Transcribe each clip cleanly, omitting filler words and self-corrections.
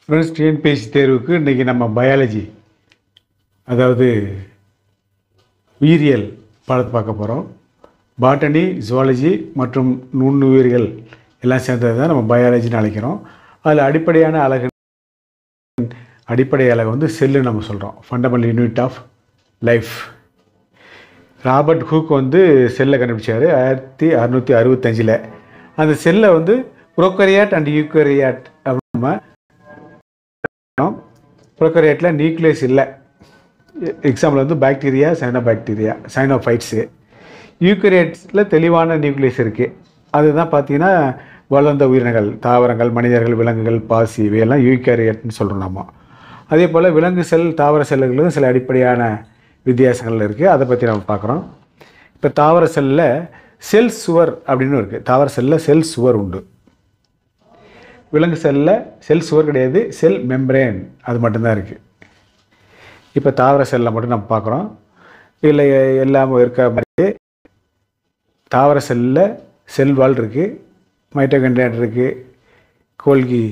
Friends, TNPSC தேர்வுக்கு இன்றைக்கி நம்ம பயாலஜி, அதாவது உயிரியல் பாடத்தை பார்க்க போகிறோம். பாட்டனி, ஜுவாலஜி மற்றும் நுண்ணுயிர்கள் எல்லாம் சேர்ந்தது தான் நம்ம பயாலஜின்னு அழைக்கிறோம். அதில் அடிப்படை அலகு வந்து செல்லுன்னு நம்ம சொல்கிறோம். Fundamental unit of life. Robert Hooke வந்து செல்லை கண்டுபிடிச்சார் 1665. அந்த செல்லை வந்து ப்ரோகரியாட் அண்ட் யூகரியாட் அப்படின்னு நம்ம ப்ரோகரியாட்டில் நியூக்ளியஸ் இல்லை. எக்ஸாம்பிள் வந்து பாக்டீரியா, சைனோஃபைட்ஸு. யூகரியாட்ஸில் தெளிவான நியூக்ளியஸ் இருக்குது. அதுதான் பார்த்தீங்கன்னா வளர்ந்த உயிரினங்கள், தாவரங்கள், மனிதர்கள், விலங்குகள், பாசி, இவையெல்லாம் யூகரியாட்னு சொல்கிறோம் நம்ம. அதே போல் விலங்கு செல், தாவர செல்லுகளும் சில அடிப்படையான வித்தியாசங்கள் இருக்குது. அதை பற்றி நம்ம பார்க்குறோம். இப்போ தாவர செல்லில் செல் சுவர் அப்படின்னு இருக்குது. தாவர செல்லில் செல் சுவர் உண்டு. விலங்கு செல்லில் செல் சுவர் கிடையாது, செல் மெம்பரேன் அது மட்டும்தான் இருக்குது. இப்போ தாவர செல்லில் மட்டும் நம்ம பார்க்குறோம். இல்லை எல்லாம் இருக்க மாதிரி தாவர செல்லில் செல் வால் இருக்குது, மைட்டோகாண்ட்ரியா இருக்குது, கோல்கி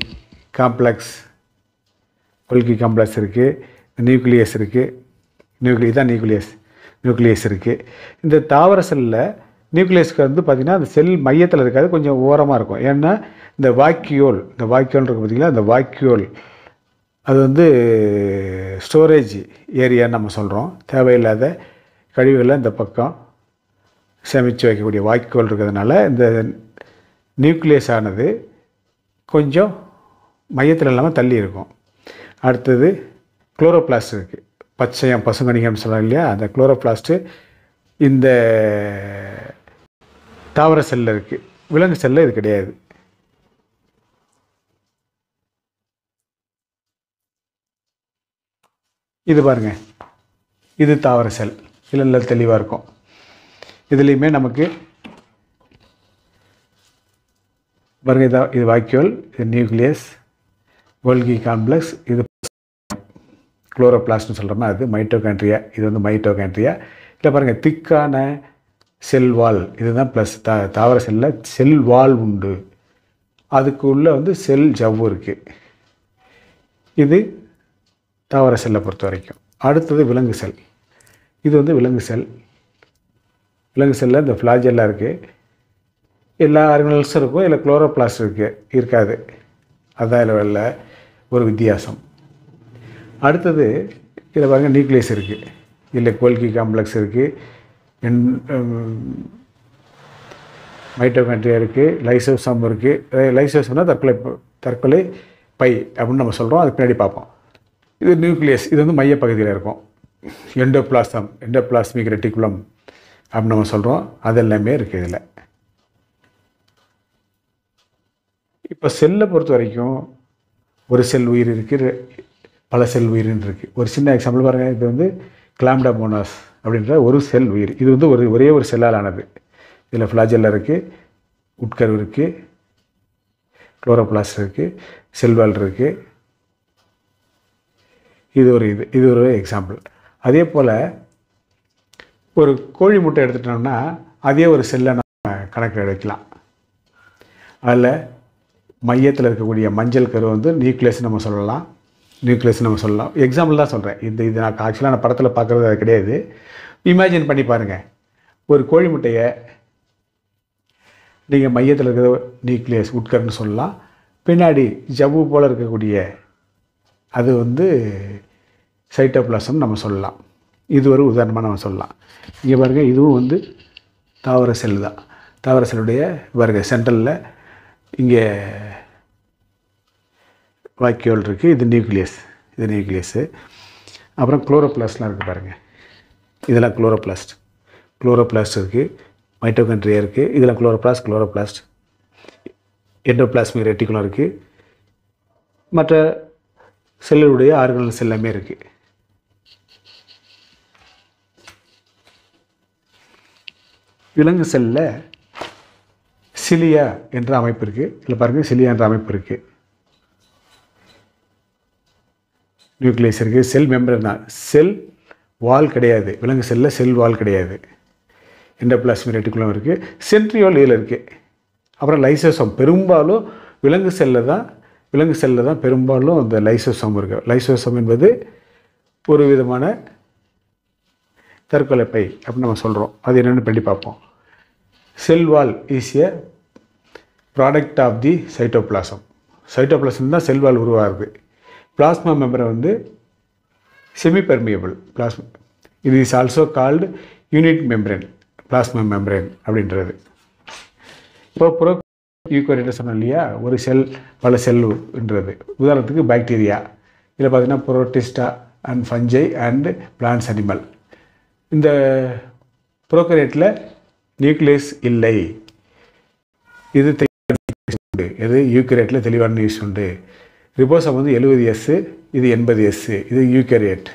காம்ப்ளெக்ஸ் இருக்குது, நியூக்ளியஸ் இருக்குது. நியூக்ளியஸ் இருக்குது. இந்த தாவர செல்லில் நியூக்ளியஸ்க்கு வந்து பார்த்திங்கன்னா அந்த செல் மையத்தில் இருக்காது, கொஞ்சம் ஓரமாக இருக்கும். ஏன்னா இந்த வாக்யூல் இருக்குது பார்த்திங்களா, இந்த வாக்யூல் அது வந்து ஸ்டோரேஜ் ஏரியான்னு நம்ம சொல்கிறோம். தேவையில்லாத கழிவுகளை இந்த பக்கம் சேமித்து வைக்கக்கூடிய வாக்யூல் இருக்கிறதுனால இந்த நியூக்ளியஸ் ஆனது கொஞ்சம் மையத்தில் இல்லாமல் தள்ளி இருக்கும். அடுத்தது குளோரோபிளாஸ்ட் இருக்குது. பசுங்கணிகம்னு சொல்லலாம் இல்லையா, அந்த குளோரோபிளாஸ்ட்டு இந்த தாவர செல்லில் இருக்குது. விலங்கு செல்லில் இது கிடையாது. இது பாருங்கள், இது தாவர செல். இல்லை தெளிவாக இருக்கும். இதுலேயுமே நமக்கு பாருங்கள், இது வாக்யூல், இது நியூக்ளியஸ், கோல்கி காம்ப்ளெக்ஸ், இது குளோரோபிளாஸ்ட்னு சொல்கிறோமா, அது மைட்டோகாண்ட்ரியா. இது வந்து மைட்டோகாண்ட்ரியா. இல்லை பாருங்கள், திக்கான செல் வால், இதுதான் ப்ளஸ். தாவர செல்லில் செல் வால் உண்டு. அதுக்குள்ளே வந்து செல் ஜவ்வு இருக்குது. இது தாவர செல்லை பொறுத்த வரைக்கும். அடுத்தது விலங்கு செல். இது வந்து விலங்கு செல்லில் இந்த ஃப்ளாஜெல்லாம் இருக்குது. எல்லா ஆர்கனல்ஸும் இருக்கும், இல்லை குளோரோபிளாஸ்ட் இருக்காது. அதுதான் இதில் ஒரு வித்தியாசம். அடுத்தது இதில் பாருங்கள், நியூக்ளியஸ் இருக்குது, இல்லை கோல்கி காம்ப்ளெக்ஸ் இருக்குது, மைட்டோகாண்ட்ரியா இருக்குது, லைசோசோம் இருக்குது. லைசோசோம்னா தற்கொலை பை அப்படின்னு நம்ம சொல்கிறோம். அதுக்கு பின்னாடி பார்ப்போம். இது நியூக்ளியஸ். இது வந்து மையப்பகுதியில் இருக்கும். எண்டோபிளாஸ்மிக் ரெட்டிகுலம் அப்படின்னு நம்ம சொல்கிறோம். அது எல்லாமே இருக்குது இதில். இப்போ செல்லை பொறுத்த வரைக்கும் ஒரு செல் உயிர் இருக்குது, பல செல் உயிரின்னு இருக்குது. ஒரு சின்ன எக்ஸாம்பிள் பாருங்கள். இது வந்து கிளாம்டாமோனாஸ் அப்படின்ற ஒரு செல் உயிர். இது வந்து ஒரே ஒரு செல்லால் ஆனது. இதில் ஃப்ளாஜெல்லா இருக்குது, உட்கரு இருக்குது, குளோரோபிளாஸ்ட் இருக்குது, செல்வால் இருக்குது. இது ஒரு எக்ஸாம்பிள். அதே போல் ஒரு கோழி முட்டை எடுத்துட்டோம்னா அதே ஒரு செல்லை நம்ம கணக்கில் எடுக்கலாம். அதில் மையத்தில் இருக்கக்கூடிய மஞ்சள் கரு வந்து நியூக்ளியஸ் நம்ம சொல்லலாம். எக்ஸாம்பிள் தான் சொல்கிறேன். இது நான் ஆக்சுவலாக நான் படத்தில் பார்க்குறது அது கிடையாது. இமேஜின் பண்ணி பாருங்கள். ஒரு கோழி முட்டையை நீங்கள் மையத்தில் இருக்கிற நியூக்ளியஸ் உட்கருன்னு சொல்லலாம். பின்னாடி ஜவ்வு போல் இருக்கக்கூடிய அது வந்து சைட்டோபிளாசம் நம்ம சொல்லலாம். இது ஒரு உதாரணமாக நம்ம சொல்லலாம். இங்கே பாருங்கள், இதுவும் வந்து தாவர செல் தான். தாவர செல்லுடைய பாருங்கள் சென்ட்ரலில் இங்கே வாக்யூல் இருக்குது. இது நியூக்ளியஸு. அப்புறம் குளோரோபிளாஸ்ட்லாம் இருக்குது பாருங்கள். இதெல்லாம் குளோரோபிளாஸ்ட் இருக்குது, மைட்டோகாண்ட்ரியா இருக்குது. இதெல்லாம் குளோரோபிளாஸ்ட், எண்டோபிளாஸ்மிக் ரெட்டிகுலம் இருக்குது. மற்ற செல்லுடைய ஆர்கனல்ஸ் எல்லாமே இருக்குது. விலங்கு செல்லில் சிலியா என்ற அமைப்பு இருக்குது. இதில் பாருங்கள், சிலியா என்ற அமைப்பு இருக்குது. நியூக்ளியஸ் இருக்குது. செல் மெம்பரேன் தான், செல் வால் கிடையாது. விலங்கு செல்லில் செல் வால் கிடையாது. எண்டோபிளாஸ்மிக் ரெட்டிகுலம் இருக்குது. சென்ட்ரியோல் இதில் இருக்குது. அப்புறம் லைசோசோம். பெரும்பாலும் விலங்கு செல்லில் தான் விலங்கு செல்லில் தான் பெரும்பாலும் இந்த லைசோசோம் இருக்குது. லைசோசோம் என்பது ஒரு விதமான தற்கொலை பை அப்படின்னு நம்ம சொல்கிறோம். அது என்னென்னு பண்ணி பார்ப்போம். Cell wall is a product of the cytoplasm. Cytoplasm தான் செல் வால் உருவாகுது. பிளாஸ்மா மெம்பரை வந்து செமி பெர்மியபிள் பிளாஸ்மா. இது is also called unit membrane, plasma membrane அப்படின்றது. இப்போ யூகேரியட் சொன்னோம் இல்லையா, ஒரு செல் பல செல்ன்றது. உதாரணத்துக்கு பாக்டீரியா, இதில் பார்த்தீங்கன்னா Protista and ஃபஞ்சை and plants animal. இந்த ப்ரோகேரியட்டில் நியூக்ளியஸ் இல்லை. இது உண்டு. எது யூகேரியட்டில் தெளிவான நியூஸ் உண்டு. ரிபோசோம் வந்து 70S, இது 80S. இது யூகேரியட்.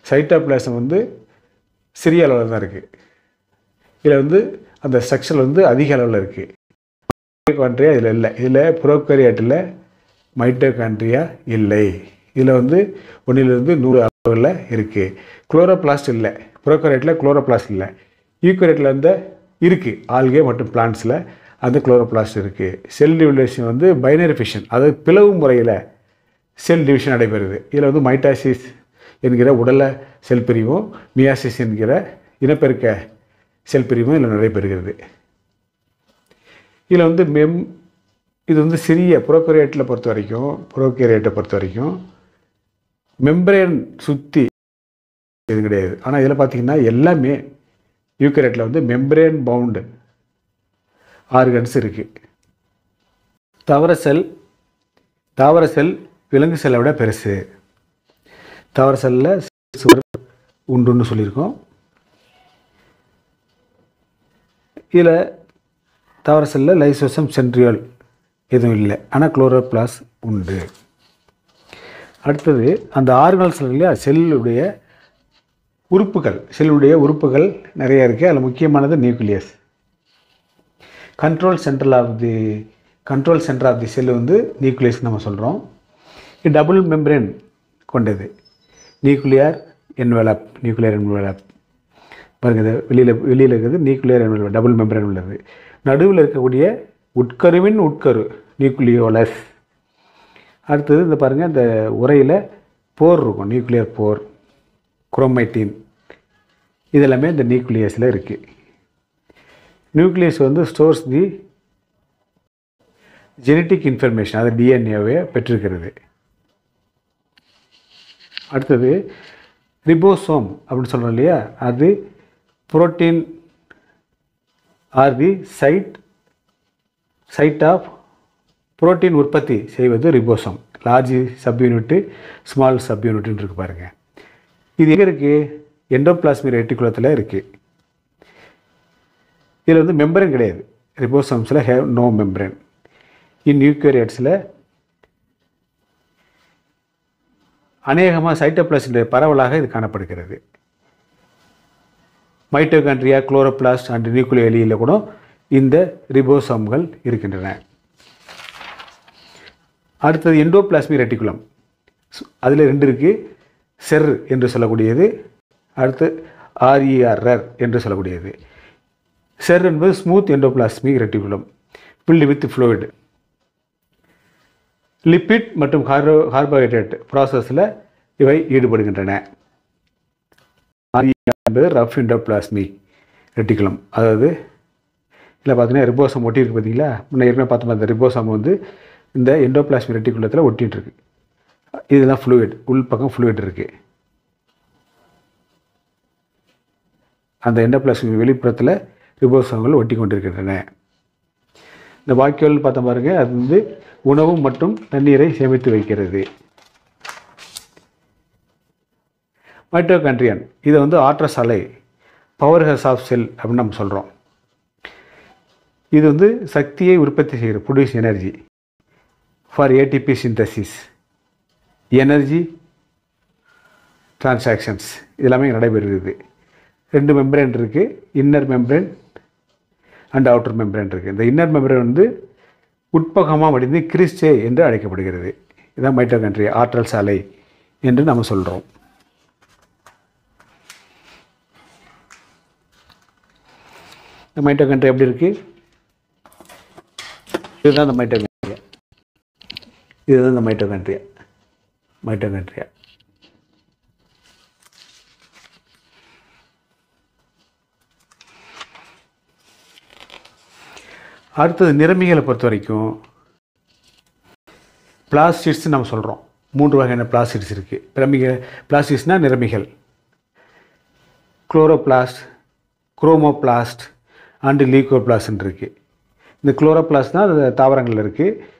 சைட்டோபிளாசம் வந்து சிறிய அளவில் தான் இருக்குது. இதில் வந்து அந்த ஸ்ட்ரக்சர் வந்து அதிக அளவில் இருக்குது. மைட்டோகாண்ட்ரியா இதில் இல்லை. இதில் ப்ரோகேரியட்டில் மைட்டோகாண்ட்ரியா இல்லை. இதில் வந்து 1லிருந்து 100 அளவில் இருக்குது. குளோரோபிளாஸ்ட் இல்லை. ப்ரோகேரியட்டில் குளோரோபிளாஸ்ட் இல்லை. யூகேரியட்டில் வந்து இருக்குது. ஆல்கே மற்றும் பிளான்ட்ஸில் அந்த குளோரோபிளாஸ்ட் இருக்குது. செல் டிவிஷன் வந்து பைனரி ஃபிஷன், அதாவது பிளவு முறையில் செல் டிவிஷன் நடைபெறுது. இதில் வந்து மைட்டாசிஸ் என்கிற உடலை செல் பிரிவும், மியாசிஸ் என்கிற இனப்பெருக்க செல் பிரிவும் இதில் நடைபெறுகிறது. இதில் வந்து இது வந்து சிறிய ப்ரோகேரியேட்டை பொறுத்த வரைக்கும் மெம்பரேன் சுற்றி இது கிடையாது. ஆனால் இதில் பார்த்திங்கன்னா எல்லாமே யூகேரியேட்டில் வந்து மெம்பரேன் பவுண்டு ஆர்கன்ஸ் இருக்குது. தாவர செல் விலங்கு செல்லை விட பெருசு. தாவர செல்லில் சுவர் உண்டுன்னு சொல்லியிருக்கோம். இதில் தாவர செல்லில் லைசோசோம் சென்ட்ரியோல் எதுவும் இல்லை, ஆனால் குளோரோபிளாஸ்ட் உண்டு. அடுத்தது அந்த ஆர்கனல் செல் இல்லையா, செல்லுடைய உறுப்புகள் நிறைய இருக்குது. அதில் முக்கியமானது nucleus. Control centre of the cell வந்து நியூக்ளியஸ் நம்ம சொல்கிறோம். இது டபுள் மெம்பரேன் கொண்டது. நியூக்ளியர் என்வலப் பாருங்கள். இது வெளியில் இருக்கிறது நியூக்ளியர் என்வலப், டபுள் மெம்பரேன் உள்ளது. நடுவில் இருக்கக்கூடிய உட்கரு நியூக்ளியோலஸ். அடுத்தது இந்த பாருங்கள், இந்த உரையில் போர் இருக்கும், நியூக்ளியர் போர், குரோமைட்டின், இதெல்லாமே இந்த நியூக்ளியஸில் இருக்குது. நியூக்ளியஸ் வந்து ஸ்டோர்ஸ் தி ஜெனட்டிக் இன்ஃபர்மேஷன், அது டிஎன்ஏவை பெற்றிருக்கிறது. அடுத்தது ரிபோசோம் அப்படின்னு சொல்கிறோம் இல்லையா, அது protein are the site of protein உற்பத்தி செய்வது ரிபோசோம். லார்ஜ் சப்யூனிட்டு, ஸ்மால் சப்யூனிட்டுன்னு இருக்குது பாருங்கள். இது எங்கே இருக்குது? எண்டோபிளாஸ்மிக் ரெட்டிகுலத்தில் இருக்குது. இதில் வந்து மெம்பரேன் கிடையாது. ரிபோசோம்ஸில் ஹேவ் நோ மெம்பரேன். இன் யூகேரியட்ஸில் அநேகமாக சைட்டோபிளாஸ்மினுடைய பரவலாக இது காணப்படுகிறது. மைட்டோகாண்ட்ரியா, குளோரோபிளாஸ்ட் அண்ட் நியூக்ளியோலியில் கூட இந்த ரிபோசோம்கள் இருக்கின்றன. அடுத்தது எண்டோபிளாஸ்மிக் ரெட்டிகுலம். அதில் 2 இருக்குது. செர் என்று சொல்லக்கூடியது, அடுத்து ஆர்இஆர்ஆர் என்று சொல்லக்கூடியது. செர் என்பது smooth endoplasmic reticulum filled with fluid. Lipid மற்றும் கார்போஹைட்ரேட் ப்ராசஸில் இவை ஈடுபடுகின்றன. ஆர்இஆர் என்பது ரஃப் எண்டோபிளாஸ்மிக் ரெட்டிகுலம். அதாவது இதில் பார்த்தீங்கன்னா ரிபோசோம் ஒட்டி இருக்குது பார்த்தீங்களா. முன்ன ஏற்கனவே பார்த்தோம், அந்த ரிபோசோம் வந்து இந்த எண்டோபிளாஸ்மிக் ரெட்டிகுலத்தில் ஒட்டிகிட்டு இருக்கு. இதெல்லாம் ஃப்ளூயிட், உள் பக்கம் ஃப்ளூயிட் இருக்குது. அந்த எண்டோபிளாஸ்மிக் வெளிப்புறத்தில் ரிபோசோம்கள் ஒட்டி கொண்டிருக்கின்றன. இந்த வாக்கியோல் பார்த்த பாருங்க, அது வந்து உணவு மற்றும் தண்ணீரை சேமித்து வைக்கிறது. மைட்டோகாண்ட்ரியன், இதை வந்து ஆற்றல் சாலை, பவர் ஹவுஸ் ஆஃப் செல் அப்படின்னு நம்ம சொல்கிறோம். இது வந்து சக்தியை உற்பத்தி செய்கிற, produce energy for ATP synthesis, energy transactions இதெல்லாமே நடைபெறுகிறது. 2 மெம்பரேன் இருக்குது, inner membrane and outer membrane இருக்குது. இந்த இன்னர் மெம்பரேன் வந்து உட்பகமாக மடிந்து கிறிஸ்டே என்று அழைக்கப்படுகிறது. இதுதான் மைட்டோகாண்ட்ரியா, ஆற்றல் சாலை என்று நம்ம சொல்கிறோம். இந்த மைட்டோகாண்ட்ரியா எப்படி இருக்குது? இதுதான் இந்த மைட்டோகாண்ட்ரியா. இதுதான் இந்த மைட்டோகாண்ட்ரியா. அடுத்தது நிறமிகளை பொறுத்த வரைக்கும் பிளாஸ்டிட்ஸ் நம்ம சொல்கிறோம். 3 வகையான பிளாஸ்டிட்ஸ் இருக்குது. பிளாஸ்டிட்ஸ்னால் நிறமிகள். குளோரோபிளாஸ்ட், குரோமோபிளாஸ்ட் அண்டு லீகோபிளாஸ்ட்னு இருக்குது. இந்த குளோரோபிளாஸ்ட்னால் அது தாவரங்கள் இருக்குது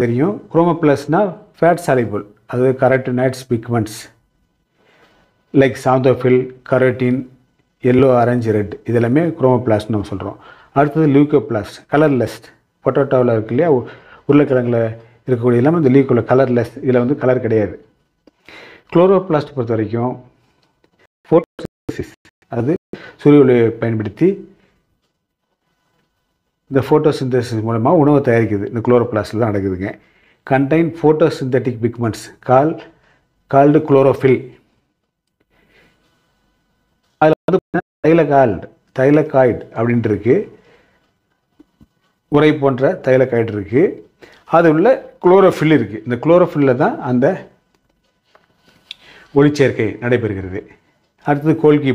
தெரியும். குரோமோபிளாஸ்ட்னால் ஃபேட் சாலிபிள், அது carotenoids pigments like xanthophyll, carotene, yellow, orange, red இதெல்லாமே குரோமோபிளாஸ்ட்னு நம்ம சொல்கிறோம். அடுத்தது லியூகோபிளாஸ்ட், கலர்லெஸ். பொட்டேட்டோவில் இருக்கு இல்லையா, உருளைக்கிழங்கில் இருக்கக்கூடிய எல்லாமே இந்த லீக்கோவில் கலர்லெஸ், இதில் வந்து கலர் கிடையாது. குளோரோபிளாஸ்ட் பொறுத்த வரைக்கும் ஃபோட்டோசிந்தசிஸ், அது சூரிய ஒளியை பயன்படுத்தி இந்த ஃபோட்டோசிந்தசிஸ் மூலமாக உணவை தயாரிக்குது. இந்த குளோரோபிளாஸ்டில் தான் நடக்குதுங்க. Contain photosynthetic pigments called chlorophyll. அதில் வந்து தைலகாய்டு அப்படின்ட்டு இருக்குது, உரை போன்ற தைலகாய்டு இருக்குது. அது உள்ள குளோரோஃபில் இருக்குது. இந்த குளோரோஃபில்லில் தான் அந்த ஒளிச்சேர்க்கை நடைபெறுகிறது. அடுத்தது கோல்கி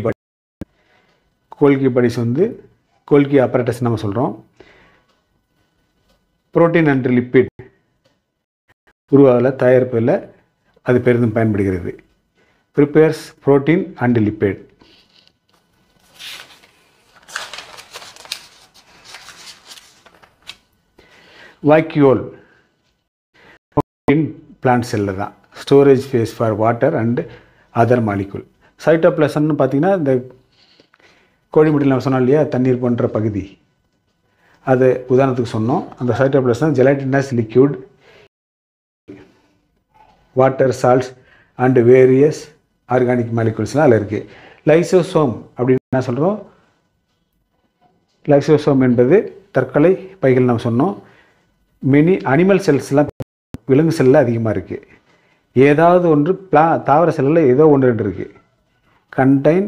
பாடிஸ் வந்து கோல்கி அப்பரேட்டஸ் நம்ம சொல்கிறோம். புரோட்டீன் அண்ட் லிப்பிட் உருவாகல தயாரிப்பில் அது பெரிதும் பயன்படுகிறது. Prepares protein and lipid. Vacuole plant செல்லில் தான் storage phase for water and other molecule. சைட்டோபிளாசம்னு பார்த்தீங்கன்னா இந்த கோழிமுட்டையில் நம்ம சொன்னோம் இல்லையா, தண்ணீர் போன்ற பகுதி, அது உதாரணத்துக்கு சொன்னோம். அந்த cytoplasm gelatinous liquid, water, salts and various organic மாலிகுல்ஸ்லாம் அதில் இருக்குது. லைசோசோம் அப்படின்னு என்ன சொல்கிறோம்? லைசோசோம் என்பது தற்கொலை பைகள் நம்ம சொன்னோம். அனிமல் செல்ஸ்லாம் விலங்கு செல்லில் அதிகமாக இருக்குது. ஏதாவது ஒன்று தாவர செல்லில் ஏதோ ஒன்று ரெண்டு இருக்குது. கண்டைன்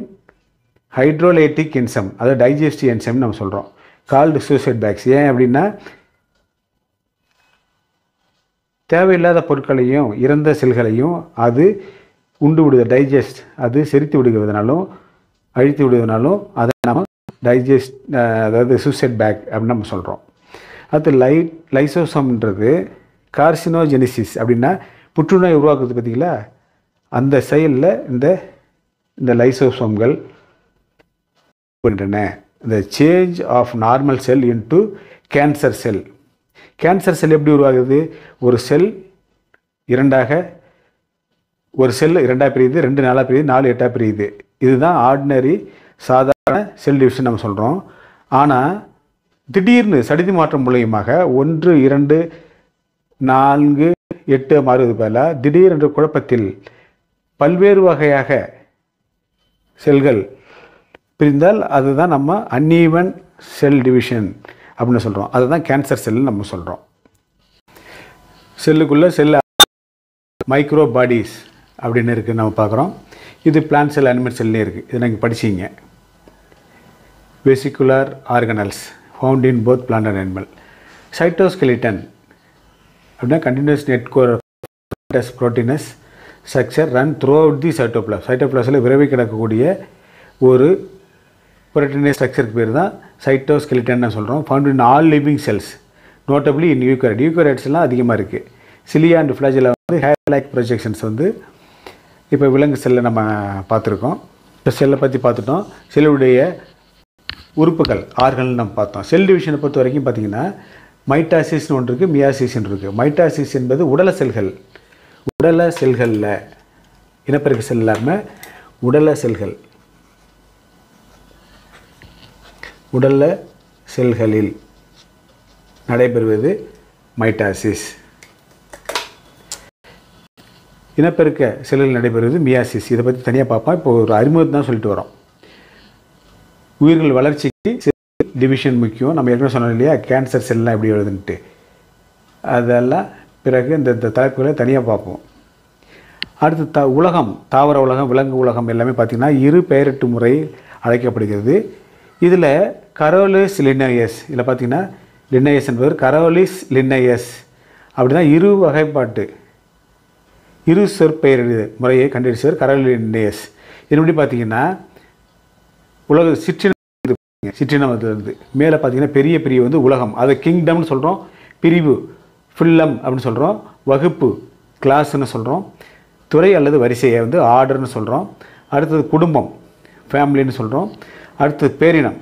ஹைட்ரோலைட்டிக் என்சைம், அதாவது டைஜஸ்டிவ் என்சைம் நம்ம சொல்கிறோம். Called suicide bags. ஏன் அப்படின்னா தேவையில்லாத பொருட்களையும் இறந்த செல்களையும் அது உண்டு விடுவது, டைஜஸ்ட், அது செரித்து விடுவதனாலும் அழித்து விடுவதனாலும் அதை நம்ம அதாவது சூசைட் பேக் அப்படின்னு நம்ம சொல்கிறோம். அடுத்து லைசோசோம்ன்றது கார்சினோஜெனிசிஸ் அப்படின்னா புற்றுநோய் உருவாக்குறது பார்த்தீங்களா, அந்த செயலில் இந்த லைசோசோம்கள் பண்ணுறன. இந்த change of normal cell into cancer cell. Cancer cell எப்படி உருவாகுது? ஒரு செல் இரண்டாக பிரியுது, 2 4 பிரியுது, 4 8 பிரியுது. இதுதான் ஆர்டினரி சாதாரண செல் டிவிஷன் நம்ம சொல்கிறோம். ஆனால் திடீர்னு சடிதி மாற்றம் மூலியமாக 1 2 4 8 மாறுவது போல திடீரென்ற குழப்பத்தில் பல்வேறு வகையாக செல்கள் பிரிந்தால் அதுதான் நம்ம அன்ஈவன் செல் டிவிஷன் அப்படின்னு சொல்கிறோம். அதுதான் கேன்சர் செல் நம்ம சொல்கிறோம். செல்லுக்குள்ளே செல் மைக்ரோ பாடிஸ் அப்படின்னு இருக்குது நம்ம பார்க்குறோம். இது பிளான்ட் செல், அனிமல் செல்லே இருக்குது. இது நீங்கள் படிச்சிங்க. Vesicular organelles found in both plant and animal. Cytoskeleton அப்படின்னா continuous network of proteinous structure run throughout the cytoplasm. சைட்டோபிளாஸில் விரவி கிடக்கக்கூடிய ஒரு புரோட்டீனஸ் ஸ்ட்ரக்சருக்கு பேர் தான் சைட்டோஸ்கெலிட்டன் சொல்கிறோம். Found in all living cells, notably in யூகரியோட்ஸ்லாம் அதிகமாக இருக்குது. சிலியா அண்ட் ஃப்ளாஜில் வந்து ஹேர் லைக் ப்ரொஜெக்ஷன்ஸ் வந்து இப்போ விலங்கு செல்லை நம்ம பார்த்துருக்கோம். இப்போ செல்லை பற்றி பார்த்துட்டோம். செல்லுடைய உறுப்புகள் ஆர்கன் நம்ம பார்த்தோம். செல் டிவிஷனை பொறுத்த வரைக்கும் பார்த்திங்கன்னா மைட்டாசிஸ்னு ஒன்று இருக்குது, மியாசிஸ்ன்னு இருக்குது. மைட்டாசிஸ் என்பது உடல செல்களில் இனப்பெருக்க செல் இல்லாமல் உடல செல்களில் நடைபெறுவது மைட்டாசிஸ். இனப்பெருக்க செல்கள் நடைபெறுவது மியாசிஸ். இதை பற்றி தனியாக பார்ப்போம். இப்போ ஒரு அறிமுகம் தான் சொல்லிட்டு வரோம். உயிர்கள் வளர்ச்சிக்கு செல் டிவிஷன் முக்கியம். நம்ம ஏற்கனவே சொன்னோம் இல்லையா, கேன்சர் செல்லாம் எப்படி வருதுன்ட்டு. அதெல்லாம் பிறகு இந்த தலைப்புகளை தனியாக பார்ப்போம். அடுத்து உலகம், தாவர உலகம், விலங்கு உலகம் எல்லாமே பார்த்திங்கன்னா 2 பெயரிட்டு முறை அழைக்கப்படுகிறது. இதில் கரோலிஸ் லின்னேயஸ், இதில் பார்த்திங்கன்னா லின்னேயஸ் என்பவர் கரோலிஸ் லின்னேயஸ் அப்படின்னா இரு வகைப்பாட்டு இரு சொற்பெயர் முறையை கண்டுபிடிச்சவர் கரோலினியஸ். இதன்படி பார்த்தீங்கன்னா உலக சிற்றினத்திலிருந்து மேலே பார்த்தீங்கன்னா பெரிய பிரிவு வந்து உலகம், அதை கிங்டம்னு சொல்கிறோம். பிரிவு ஃபில்லம் அப்படின்னு சொல்கிறோம். வகுப்பு கிளாஸ்ன்னு சொல்கிறோம். துறை அல்லது வரிசையை வந்து ஆர்டர்னு சொல்கிறோம். அடுத்தது குடும்பம் ஃபேமிலின்னு சொல்கிறோம். அடுத்தது பேரினம்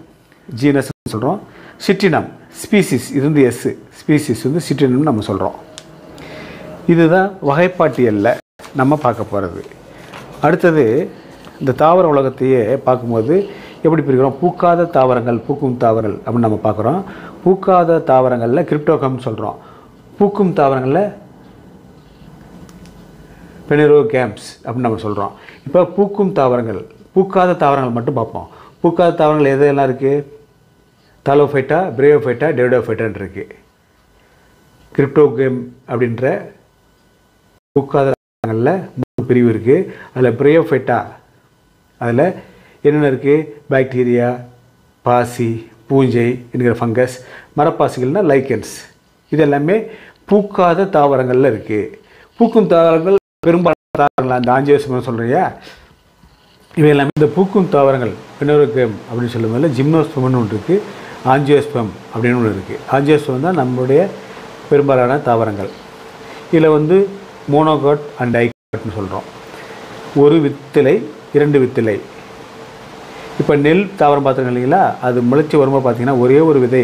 ஜீனஸ்ன்னு சொல்கிறோம். சிற்றினம் ஸ்பீசிஸ், இது வந்து எஸ், ஸ்பீசிஸ் வந்து சிற்றினம்னு நம்ம சொல்கிறோம். இதுதான் வகைப்பாட்டியல்ல நம்ம பார்க்க போகிறது. அடுத்தது இந்த தாவர உலகத்தையே பார்க்கும்போது எப்படி பிரிக்கிறோம்? பூக்காத தாவரங்கள், பூக்கும் தாவரங்கள் அப்படின்னு நம்ம பார்க்குறோம். பூக்காத தாவரங்களில் கிரிப்டோகம்னு சொல்கிறோம். பூக்கும் தாவரங்களில் பெனிரோகேம்ஸ் அப்படின்னு நம்ம சொல்கிறோம். இப்போ பூக்கும் தாவரங்கள், பூக்காத தாவரங்கள் மட்டும் பார்ப்போம். பூக்காத தாவரங்கள் எதெல்லாம் இருக்குது? தாலோஃபைட்டா, பிரயோஃபைட்டா, டெவிடோஃபைட்டான்னு இருக்குது. கிரிப்டோகேம் அப்படின்ற பூக்காத தாவரங்களில் 3 பிரிவு இருக்குது. அதில் பிரயோஃபைட்டா அதில் என்னென்ன இருக்குது? பாக்டீரியா, பாசி, பூஞ்சை என்கிற ஃபங்கஸ், மரப்பாசிகள்னால் லைக்கன்ஸ். இது எல்லாமே பூக்காத தாவரங்களில் இருக்குது. பூக்கும் தாவரங்கள் பெரும்பாலான தாவரங்கள் அந்த ஆஞ்சியோஸ்பம் சொல்கிறியா, இவை எல்லாமே இந்த பூக்கும் தாவரங்கள். பெனிரோகேம் அப்படின்னு சொல்லும்போது ஜிம்னோஸ்பம்னு ஒன்று இருக்குது, ஆஞ்சியோஸ்பம் அப்படின்னு ஒன்று இருக்குது. ஆஞ்சியோஸ்பம் தான் நம்மளுடைய பெரும்பாலான தாவரங்கள். இதில் வந்து மோனோகாட் அண்ட் டைகாட்னு சொல்கிறோம். ஒரு வித்திலை, 2 வித்திலை. இப்போ நெல் தாவரம் பார்த்துருங்க இல்லைங்களா, அது முளைச்சி வரும்போது பார்த்தீங்கன்னா ஒரே ஒரு விதை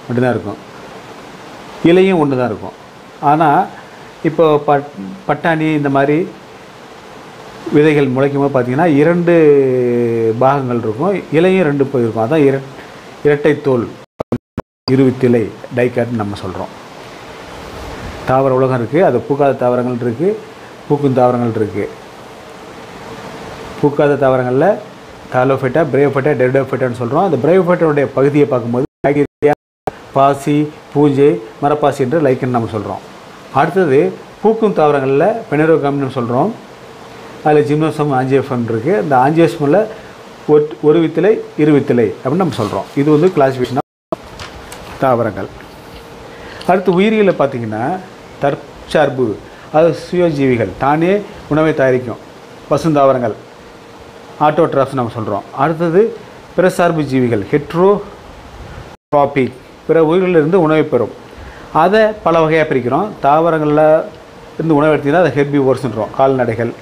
மட்டும்தான் இருக்கும், இலையும் ஒன்று தான் இருக்கும். ஆனால் இப்போ பட்டாணி இந்த மாதிரி விதைகள் முளைக்கும் போது பார்த்தீங்கன்னா 2 பாகங்கள் இருக்கும், இலையும் 2 இருக்கும். அதான் இரட்டை தோல், இருவித்திலை, டைகாட்னு நம்ம சொல்கிறோம். தாவர உலகம் இருக்குது, அது பூக்காத தாவரங்கள் இருக்குது, பூக்கும் தாவரங்கள் இருக்குது. பூக்காத தாவரங்களில் தாலோஃபைட்டா, பிரயோஃபைட்டா, டெவிடோஃபைட்டான்னு சொல்கிறோம். அந்த பிரயோஃபைட்டாவுடைய பகுதியை பார்க்கும்போது பாக்டீரியா, பாசி, பூஞ்சை, மரப்பாசி என்று லைக்கன் நம்ம சொல்கிறோம். அடுத்தது பூக்கும் தாவரங்களில் பெனிரோகம்னு சொல்கிறோம். அதில் ஜிம்னோஸ்பம், ஆஞ்சியோஸ்பம் இருக்குது. அந்த ஆஞ்சியோஸ்பமில் ஒரு வித்திலை, 2 வித்திலை அப்படின்னு நம்ம சொல்கிறோம். இது வந்து கிளாசிஃபிகேஷன் தாவரங்கள். அடுத்து உயிரியலில் பார்த்திங்கன்னா தற்சார்பு, அது சுயஜீவிகள், தானே உணவை தயாரிக்கும் பசுந்தாவரங்கள், ஆட்டோட்ராப்ஸ் நம்ம சொல்கிறோம். அடுத்தது பிற சார்பு ஜீவிகள், ஹெட்ரோட்ராபிக், பிற உயிரிலிருந்து உணவை பெறும். அதை பல வகையாக பிரிக்கிறோம். தாவரங்களில் இருந்து உணவு எடுத்திங்கன்னா அதை ஹெர்பிவோர்ஸ்ன்றோம், கால்நடைகள்.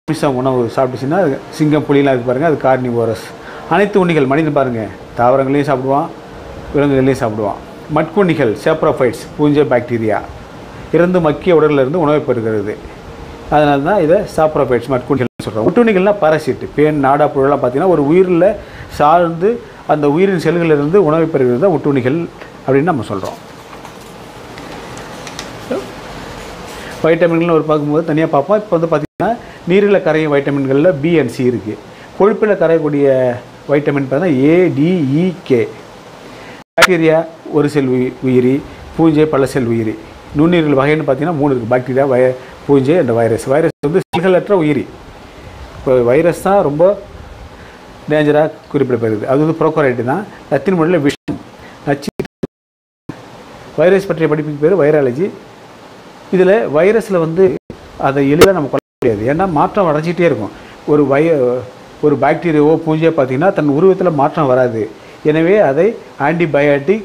மிஷம் உணவு சாப்பிட்டுச்சுன்னா சிங்கம், புலிலாம் இருக்குது பாருங்கள், அது கார்னிவோரஸ். அனைத்து உண்ணிகள், மனிதன் பாருங்கள் தாவரங்களையும் சாப்பிடுவான், விலங்குகளையும் சாப்பிடுவான். மட்குண்ணிகள், சேப்ரோஃபைட்ஸ், பூஞ்சை, பாக்டீரியா இறந்து மக்கிய உடலிலிருந்து உணவை பெறுகிறது. அதனால தான் இதை சாப்ரோஃபைட்ஸ், மட்குண்ணிகள் சொல்கிறோம். ஒட்டுண்ணிகள்னால் பாராசைட், பேன், நாடா, புழலாம் பார்த்தீங்கன்னா ஒரு உயிரில் சார்ந்து அந்த உயிரின் செல்களிலிருந்து உணவை பெறுகிறது தான் ஒட்டுண்ணிகள் அப்படின்னு நம்ம சொல்கிறோம். வைட்டமின்கள் ஒரு பார்க்கும்போது தனியாக பார்ப்போம். இப்போ வந்து பார்த்திங்கன்னா நீரில் கரையும் வைட்டமின்களில் B and C இருக்குது. கொழுப்பில் கரையக்கூடிய வைட்டமின் பார்த்தீங்கன்னா ADEK. பாக்டீரியா ஒரு செல் உயிரி, பூஞ்சை பல செல் உயிரி. நுண்ணுயிர்கள் வகைன்னு பார்த்தீங்கன்னா 3 இருக்குது, பாக்டீரியா, பூஞ்சை அண்ட் வைரஸ். வைரஸ் வந்து செல்களற்ற உயிரி. இப்போ வைரஸ் தான் ரொம்ப டேஞ்சராக குறிப்பிடப்படுகிறது. அது வந்து ப்ரோகோரைட்டு தான். லத்தீன் மொழியில் விஷம், நச்சு. வைரஸ் பற்றிய படிப்புக்கு பேர் வைராலஜி. இதில் வைரஸில் வந்து அதை எளிதாக நம்ம கொள்ள முடியாது, ஏன்னா மாற்றம் அடைஞ்சிட்டே இருக்கும். ஒரு பாக்டீரியாவோ பூஞ்சையோ பார்த்திங்கன்னா தன் உருவத்தில் மாற்றம் வராது. எனவே அதை ஆன்டிபயோட்டிக்,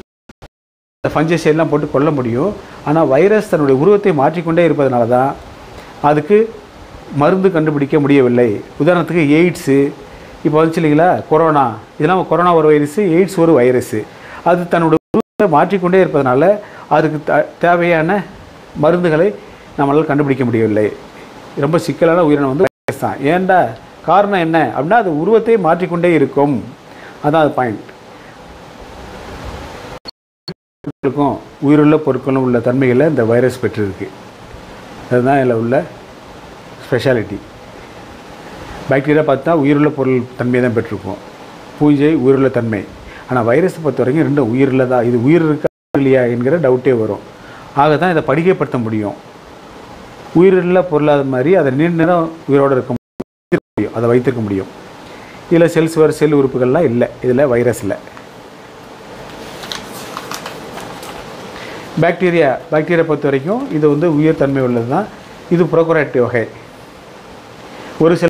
ஃபஞ்சஸ் எல்லாம் போட்டு கொல்ல முடியும். ஆனால் வைரஸ் தன்னுடைய உருவத்தை மாற்றிக்கொண்டே இருப்பதனால தான் அதுக்கு மருந்து கண்டுபிடிக்க முடியவில்லை. உதாரணத்துக்கு எய்ட்ஸு இப்போ வந்துச்சு இல்லைங்களா, கொரோனா, இதெல்லாம் கொரோனா ஒரு வைரஸு, எய்ட்ஸ் ஒரு வைரஸு. அது தன்னுடைய உருவத்தை மாற்றிக்கொண்டே இருப்பதனால அதுக்கு தேவையான மருந்துகளை நம்மளால் கண்டுபிடிக்க முடியவில்லை. ரொம்ப சிக்கலான உயிரினம் வந்து வைரஸ் தான். ஏன்டா காரணம் என்ன அப்படின்னா அது உருவத்தை மாற்றிக்கொண்டே இருக்கும். அதான் அது பாயிண்ட். உயிருள்ள பொருட்களும் உள்ள தன்மைகளை இந்த வைரஸ் பெற்றிருக்கு. அதுதான் இதில் உள்ள ஸ்பெஷாலிட்டி. பாக்டீரியா பார்த்தா உயிருள்ள பொருள் தன்மையை தான் பெற்றிருக்கும், பூஞ்சை உயிருள்ள தன்மை. ஆனால் வைரஸை பொறுத்த வரைக்கும் 2 உயிருள்ளதா, இது உயிர் இருக்கா இல்லையா என்கிற டவுட்டே வரும். ஆக தான் இதை படிக்கைப்படுத்த முடியும். உயிருள்ள பொருளாத மாதிரி அதை நீண்ட நேரம் உயிரோடு இருக்க முடியும், அதை வைத்திருக்க முடியும். இதில் செல் உறுப்புகள்லாம் இல்லை இதில் வைரஸில். பாக்டீரியா பொறுத்த வரைக்கும் இது வந்து உயிர் தன்மை உள்ளது தான். இது ப்ரோகோரியாட் வகை. ஒரு சில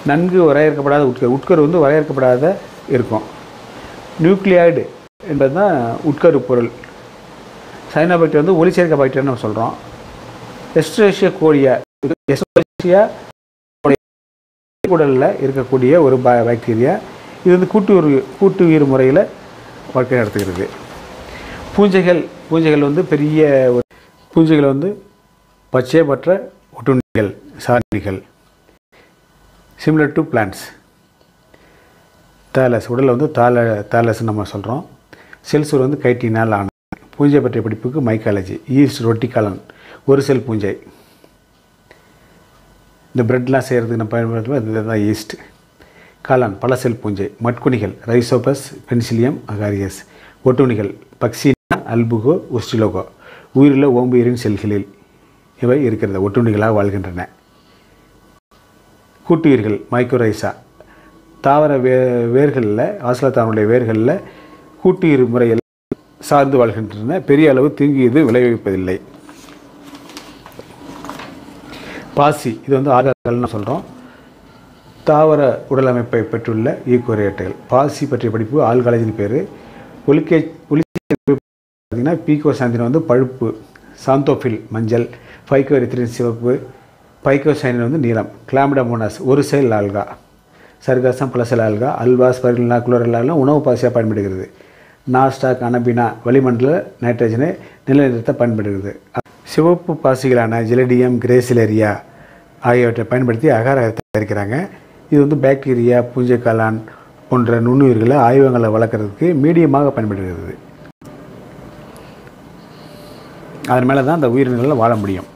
நன்கு வரையறுக்கப்படாத உட்கரு வந்து வரையறுக்கப்படாத இருக்கும். நியூக்ளியாய்டு என்பது தான் உட்கரு பொருள். சைனோபாக்டீரியா வந்து ஒளிச்சேர்க்கை பாக்டீரியான்னு நம்ம சொல்கிறோம். எஸ்ட்ரேஷியா கோலியா உடலில் இருக்கக்கூடிய ஒரு பாக்டீரியா. இது வந்து கூட்டு உயிர் முறையில் வாழ்க்கை நடத்துகிறது. பூஞ்சைகள் வந்து பெரிய பூஞ்சைகள் வந்து பச்சையமற்ற ஒட்டுண்ணிகள், சாரணிகள். Similar to plants. தாலஸ் உடலில் வந்து தாலஸ்ன்னு நம்ம சொல்கிறோம். செல்ஸ் வந்து கைட்டினால் ஆன. பூஞ்சை பற்றிய படிப்புக்கு மைக்காலஜி. ஈஸ்ட் ரொட்டிகாலன் ஒரு செல் பூஞ்சை. இந்த பிரெட்லாம் செய்கிறதுக்கு நம்ம பயன்படுத்துவோம். இதுதான் ஈஸ்ட். காளான் பல செல் பூஞ்சை. மட்குணிகள் ரைசோபஸ், பென்சிலியம், அகாரியஸ். ஒட்டுணிகள் பக்சீனா, அல்புகோ, ஒஸ்டிலோகோ. உயிருள்ள ஓம்புயிரின் செல்களில் இவை இருக்கிறது. ஒட்டுணிகளாக வாழ்கின்றன. கூட்டுயிர்கள் மைக்ரோரைசா. தாவர வேர்களில் ஆசலத்தானுடைய வேர்களில் கூட்டுயிர் முறையில் சார்ந்து வாழ்கின்றன. பெரிய அளவு தீங்கு இது விளைவிப்பதில்லை. பாசி இது வந்து ஆல்கள்னு சொல்கிறோம். தாவர உடலமைப்பை பெற்றுள்ள ஈகோரியாட்டுகள். பாசி பற்றிய படிப்பு ஆல்காலஜின் பேர். பார்த்தீங்கன்னா பீகோசாந்தின் வந்து பழுப்பு, சாந்தோஃபில் மஞ்சள், பைக்கோஎரித்ரின் சிவப்பு, பைக்கோசைனின் வந்து நீலம். கிளாமிடமோனாஸ் ஒரு செல் ஆல்கா. சர்காசம் பல செல் ஆல்கா. அல்வா, ஸ்பைருலினா, குளோரெல்லாம் உணவு பாசியாக பயன்படுகிறது. நாஸ்டாக், அனபினா வளிமண்டல நைட்ரஜனை நிலைநிறுத்த பயன்படுகிறது. சிவப்பு பாசிகளான ஜெலடியம், கிரேசிலேரியா ஆகியவற்றை பயன்படுத்தி அகாரத்தை தயாரிக்கிறாங்க. இது வந்து பாக்டீரியா, பூஞ்சை காளான் போன்ற நுண்ணுயிர்களை ஆய்வகங்களை வளர்க்குறதுக்கு மீடியமாக பயன்படுகிறது. அதன் மேலே தான் அந்த உயிரினங்களில் வாழ முடியும்.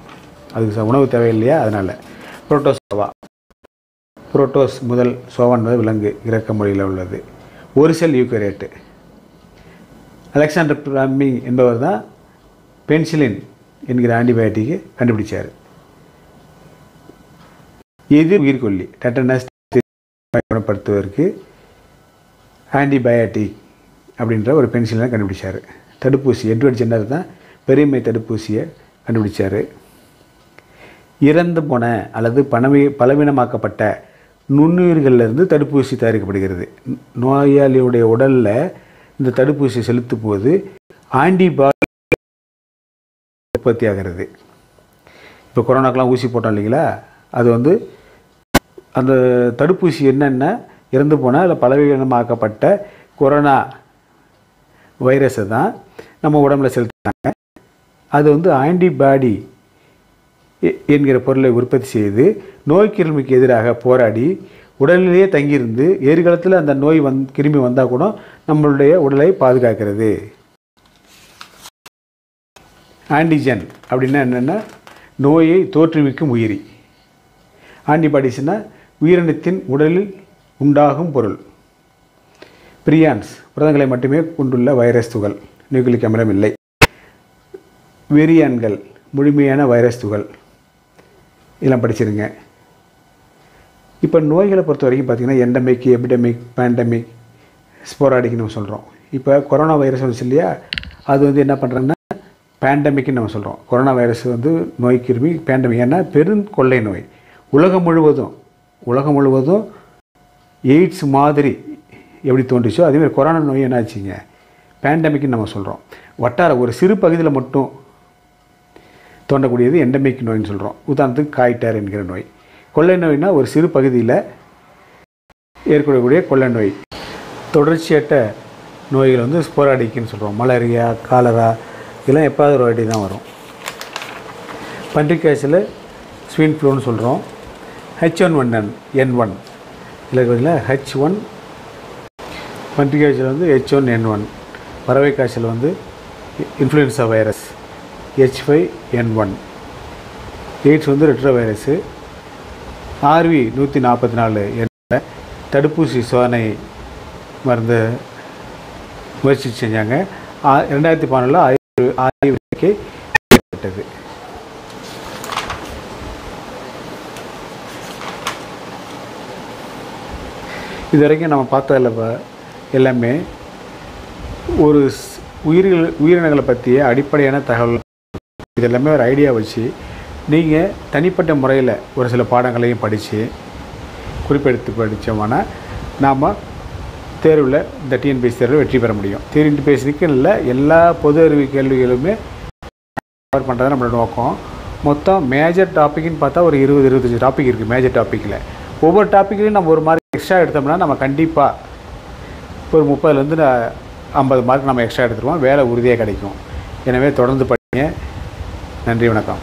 அதுக்கு உணவு தேவையில்லையா, அதனால். புரோட்டோசோவா. புரோட்டோஸ் முதல் சோவா என்பது விலங்கு, கிரேக்க மொழியில் உள்ளது. ஒரு செல் யூகரியாட்டு. அலெக்சாண்டர் பிளமிங் என்பவர் தான் பென்சிலின் என்கிற ஆன்டிபயோட்டிக்கை கண்டுபிடிச்சார். எதிர் உயிர்கொல்லி டெட்டனஸ் குணப்படுத்துவதற்கு ஆன்டிபயோட்டிக் அப்படின்ற ஒரு பென்சிலினை கண்டுபிடிச்சார். தடுப்பூசி எட்வர்ட் ஜென்னர் தான் பெரியம்மை தடுப்பூசியை கண்டுபிடிச்சார். இறந்து போன அல்லது பலவீனமாக்கப்பட்ட நுண்ணுயிர்களிலிருந்து தடுப்பூசி தயாரிக்கப்படுகிறது. நோயாளியுடைய உடலில் இந்த தடுப்பூசி செலுத்தும் போது ஆன்டிபாடி உற்பத்தி ஆகிறது. இப்போ கொரோனாக்கெலாம் ஊசி போட்டோம் இல்லைங்களா, அது வந்து அந்த தடுப்பூசி என்னென்ன இறந்து போனால் இல்லை பலவீனமாக்கப்பட்ட கொரோனா வைரஸை தான் நம்ம உடம்புல செலுத்துகிறாங்க. அது வந்து ஆன்டிபாடி என்கிற பொருளை உற்பத்தி செய்து நோய் கிருமிக்கு எதிராக போராடி உடலிலேயே தங்கியிருந்து எதிர்காலத்தில் அந்த நோய் கிருமி வந்தால் கூட நம்மளுடைய உடலை பாதுகாக்கிறது. ஆன்டிஜன் அப்படின்னா என்னென்னா நோயை தோற்றுவிக்கும் உயிரி. ஆன்டிபாடிஸ்னால் உயிரினத்தின் உடலில் உண்டாகும் பொருள். பிரியான்ஸ் புரதங்களை மட்டுமே கொண்டுள்ள வைரஸ் துகள், நியூக்ளிக் அமிலம் இல்லை. வெரியான்கள் முழுமையான வைரஸ் துகள். இதெல்லாம் படிச்சிருங்க. இப்போ நோய்களை பொறுத்த வரைக்கும் பார்த்திங்கன்னா எண்டமிக், எபிடமிக், பேண்டமிக், ஸ்போராடிக்னு நம்ம சொல்கிறோம். இப்போ கொரோனா வைரஸ் வந்துச்சு இல்லையா, அது வந்து என்ன பண்ணுறாங்கன்னா பேண்டமிக்னு நம்ம சொல்கிறோம். கொரோனா வைரஸ் வந்து நோய் கிருமி பேண்டமிக். ஏன்னா பெருங்கொள்ளை நோய் உலகம் முழுவதும் எய்ட்ஸ் மாதிரி எப்படி தோன்றிச்சோ அதேமாதிரி கொரோனா நோய் என்ன ஆச்சுங்க பேண்டமிக்னு நம்ம சொல்கிறோம். ஒரு சிறு பகுதியில் மட்டும் தோன்றக்கூடியது எண்டமிக் நோயின்னு சொல்கிறோம். உதாரணத்துக்கு காய்டார் என்கிற நோய். கொள்ளை நோய்னா ஒரு சிறு பகுதியில் ஏற்படக்கூடிய கொள்ளை நோய். தொடர்ச்சியற்ற நோய்கள் வந்து ஸ்போராடிக்னு சொல்கிறோம். மலேரியா, காலரா இதெல்லாம் எப்பாவது ஒரு வாட்டி தான் வரும். பன்றிக் காய்ச்சல் ஸ்வீன் ஃப்ளூன்னு சொல்கிறோம். H1N1 இதில் பார்த்தீங்கன்னா H1 பன்றிக் காய்ச்சல் வந்து H1N1. பறவை காய்ச்சல் வந்து இன்ஃப்ளூயன்சா வைரஸ் H5N1. எய்ட்ஸ் வந்து ரெட்ரோ வைரஸு. RV144 என்ற தடுப்பூசி சோதனை மருந்து முயற்சி செஞ்சாங்க. 2014 ஆய்வறிக்கை ஏற்பட்டது. இது வரைக்கும் நம்ம பார்த்ததில் எல்லாமே ஒரு உயிரினங்களை பற்றிய அடிப்படையான தகவல் இதெல்லாமே ஒரு ஐடியா வச்சு நீங்கள் தனிப்பட்ட முறையில் ஒரு சில பாடங்களையும் படித்து குறிப்பெடுத்து படித்தோம்னா நாம் தேர்வில் இந்த டிஎன்பிஎஸ்சி தேர்வில் வெற்றி பெற முடியும். டிஎன்பிஎஸ்சிக்கு இல்லை, எல்லா பொது அறிவு கேள்விகளுமே கவர் பண்ணுறது நம்மளோட நோக்கம். மொத்தம் மேஜர் டாப்பிக்னு பார்த்தா ஒரு 20-25 டாபிக் இருக்குது. மேஜர் டாப்பிக்கில் ஒவ்வொரு டாப்பிக்லையும் நம்ம ஒரு மார்க் எக்ஸ்ட்ரா எடுத்தோம்னா நம்ம கண்டிப்பாக ஒரு 30லேருந்து 50 மார்க் நம்ம எக்ஸ்ட்ரா எடுத்துருவோம். வேலை உறுதியாக கிடைக்கும். எனவே தொடர்ந்து படிங்க. நன்றி, வணக்கம்.